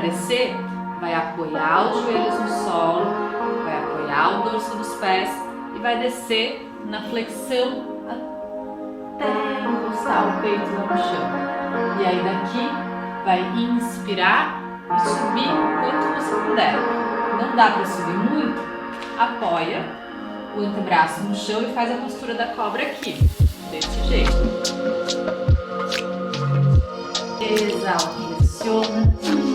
descer, vai apoiar os joelhos no solo, vai apoiar o dorso dos pés e vai descer na flexão até encostar o peito lá no chão. E aí daqui vai inspirar e subir o quanto você puder. Não dá para subir muito, apoia o antebraço no chão e faz a postura da cobra aqui, desse jeito. Exala, flexiona.